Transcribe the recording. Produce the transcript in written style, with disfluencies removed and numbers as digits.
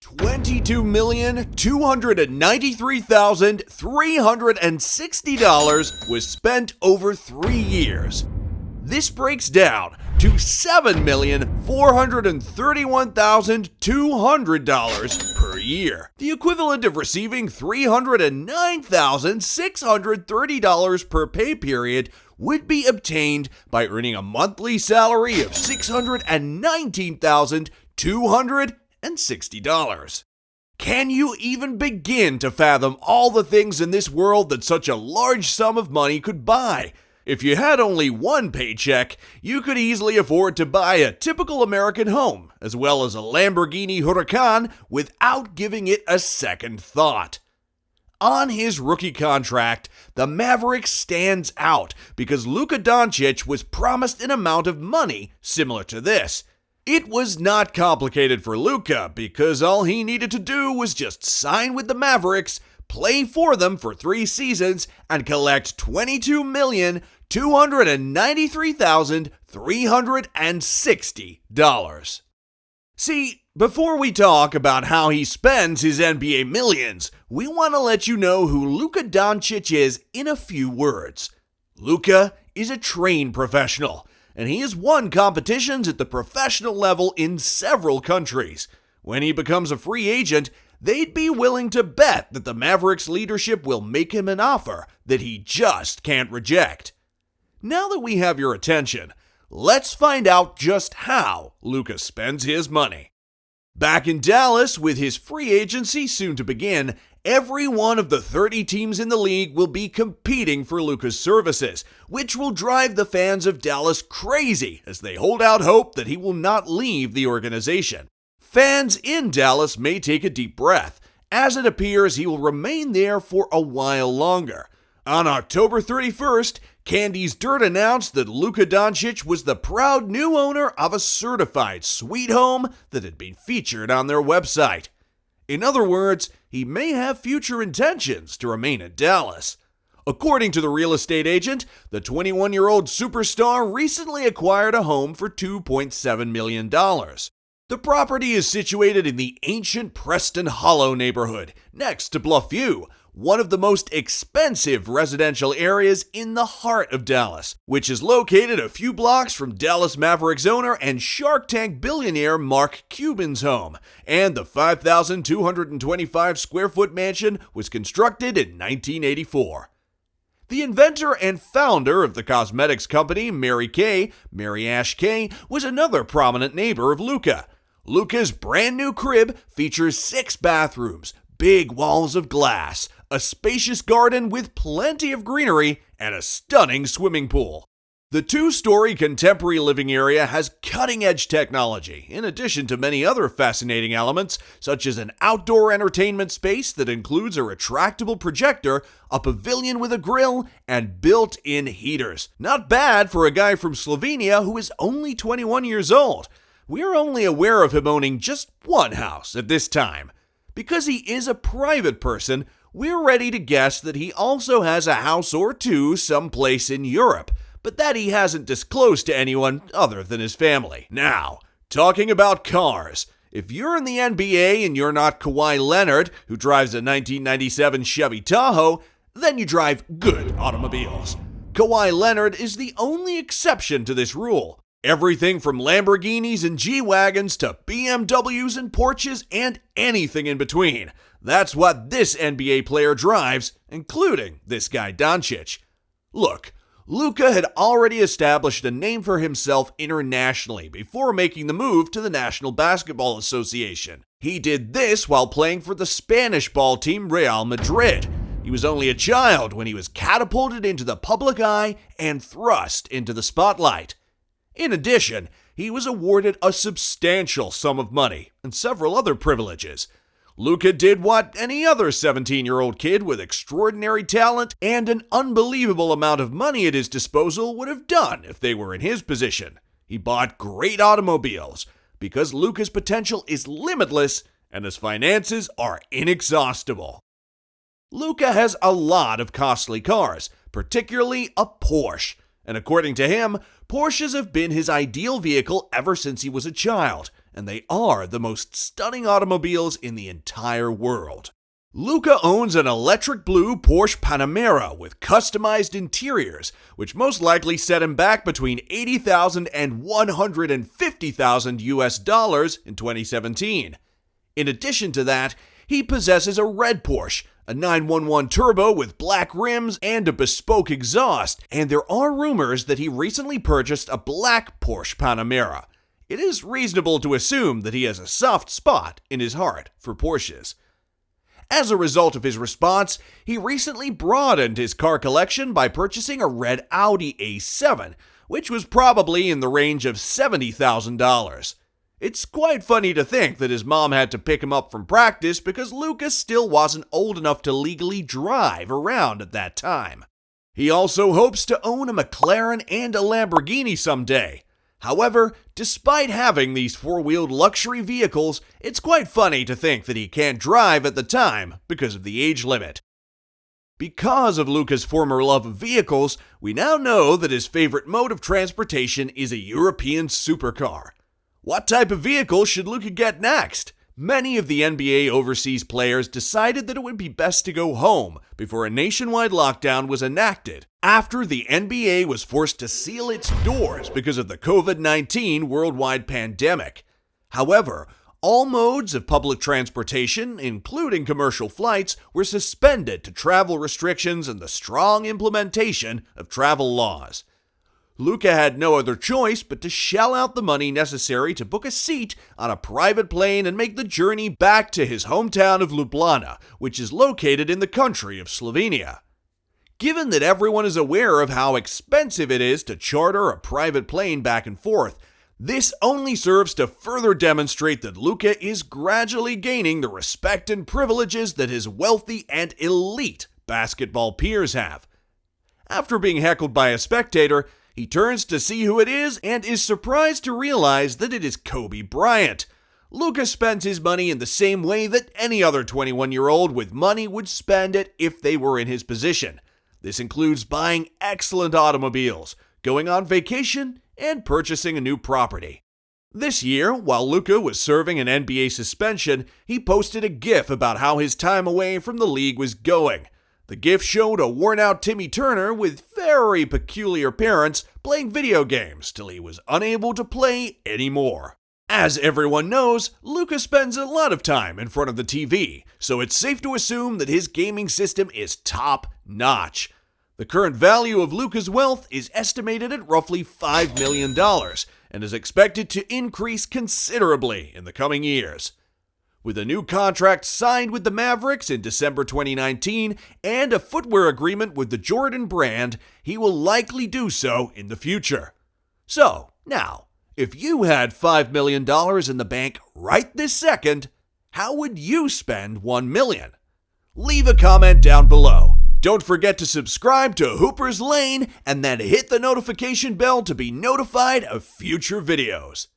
$22,293,360 was spent over 3 years. This breaks down to $7,431,200 per year, the equivalent of receiving $309,630 per pay period would be obtained by earning a monthly salary of $619,260. Can you even begin to fathom all the things in this world that such a large sum of money could buy? If you had only one paycheck, you could easily afford to buy a typical American home, as well as a Lamborghini Huracan, without giving it a second thought. On his rookie contract, the Mavericks stands out because Luka Doncic was promised an amount of money similar to this. It was not complicated for Luka because all he needed to do was just sign with the Mavericks, play for them for 3 seasons, and collect $22,293,360. See, before we talk about how he spends his NBA millions, we want to let you know who Luka Doncic is in a few words. Luka is a trained professional, and he has won competitions at the professional level in several countries. When he becomes a free agent, they'd be willing to bet that the Mavericks leadership will make him an offer that he just can't reject. Now that we have your attention, let's find out just how Luka spends his money. Back in Dallas, with his free agency soon to begin, every one of the 30 teams in the league will be competing for Luka's services, which will drive the fans of Dallas crazy as they hold out hope that he will not leave the organization. Fans in Dallas may take a deep breath, as it appears he will remain there for a while longer. On October 31st, Candy's Dirt announced that Luka Doncic was the proud new owner of a certified sweet home that had been featured on their website. In other words, he may have future intentions to remain in Dallas. According to the real estate agent, the 21-year-old superstar recently acquired a home for $2.7 million. The property is situated in the ancient Preston Hollow neighborhood, next to Bluffview, one of the most expensive residential areas in the heart of Dallas, which is located a few blocks from Dallas Mavericks owner and Shark Tank billionaire Mark Cuban's home, and the 5,225 square foot mansion was constructed in 1984. The inventor and founder of the cosmetics company Mary Ash Kay, was another prominent neighbor of Luka. Luka's brand new crib features 6 bathrooms, big walls of glass, a spacious garden with plenty of greenery, and a stunning swimming pool. The 2-story contemporary living area has cutting-edge technology, in addition to many other fascinating elements, such as an outdoor entertainment space that includes a retractable projector, a pavilion with a grill, and built-in heaters. Not bad for a guy from Slovenia who is only 21 years old. We're only aware of him owning just one house at this time. Because he is a private person, we're ready to guess that he also has a house or two someplace in Europe, but that he hasn't disclosed to anyone other than his family. Now, talking about cars. If you're in the NBA and you're not Kawhi Leonard, who drives a 1997 Chevy Tahoe, then you drive good automobiles. Kawhi Leonard is the only exception to this rule. Everything from Lamborghinis and G-Wagons to BMWs and Porsches and anything in between. That's what this NBA player drives, including this guy Doncic. Look, Luka had already established a name for himself internationally before making the move to the National Basketball Association. He did this while playing for the Spanish ball team Real Madrid. He was only a child when he was catapulted into the public eye and thrust into the spotlight. In addition, he was awarded a substantial sum of money and several other privileges. Luka did what any other 17-year-old kid with extraordinary talent and an unbelievable amount of money at his disposal would have done if they were in his position. He bought great automobiles because Luka's potential is limitless and his finances are inexhaustible. Luka has a lot of costly cars, particularly a Porsche. And according to him, Porsches have been his ideal vehicle ever since he was a child, and they are the most stunning automobiles in the entire world. Luka owns an electric blue Porsche Panamera with customized interiors, which most likely set him back between $80,000 and $150,000 US in 2017. In addition to that, he possesses a red Porsche, a 911 Turbo with black rims and a bespoke exhaust, and there are rumors that he recently purchased a black Porsche Panamera. It is reasonable to assume that he has a soft spot in his heart for Porsches. As a result of his response, he recently broadened his car collection by purchasing a red Audi A7, which was probably in the range of $70,000. It's quite funny to think that his mom had to pick him up from practice because Lukas still wasn't old enough to legally drive around at that time. He also hopes to own a McLaren and a Lamborghini someday. However, despite having these four-wheeled luxury vehicles, it's quite funny to think that he can't drive at the time because of the age limit. Because of Luka's former love of vehicles, we now know that his favorite mode of transportation is a European supercar. What type of vehicle should Luka get next? Many of the NBA overseas players decided that it would be best to go home before a nationwide lockdown was enacted after the NBA was forced to seal its doors because of the COVID-19 worldwide pandemic. However, all modes of public transportation, including commercial flights, were suspended to travel restrictions and the strong implementation of travel laws. Luka had no other choice but to shell out the money necessary to book a seat on a private plane and make the journey back to his hometown of Ljubljana, which is located in the country of Slovenia. Given that everyone is aware of how expensive it is to charter a private plane back and forth, this only serves to further demonstrate that Luka is gradually gaining the respect and privileges that his wealthy and elite basketball peers have. After being heckled by a spectator, he turns to see who it is and is surprised to realize that it is Kobe Bryant. Luka spends his money in the same way that any other 21-year-old with money would spend it if they were in his position. This includes buying excellent automobiles, going on vacation, and purchasing a new property. This year, while Luka was serving an NBA suspension, he posted a GIF about how his time away from the league was going. The GIF showed a worn-out Timmy Turner with very peculiar parents playing video games till he was unable to play anymore. As everyone knows, Luka spends a lot of time in front of the TV, so it's safe to assume that his gaming system is top-notch. The current value of Luka's wealth is estimated at roughly $5 million and is expected to increase considerably in the coming years. With a new contract signed with the Mavericks in December 2019 and a footwear agreement with the Jordan brand, he will likely do so in the future. So, now, if you had $5 million in the bank right this second, how would you spend $1 million? Leave a comment down below. Don't forget to subscribe to Hooper's Lane and then hit the notification bell to be notified of future videos.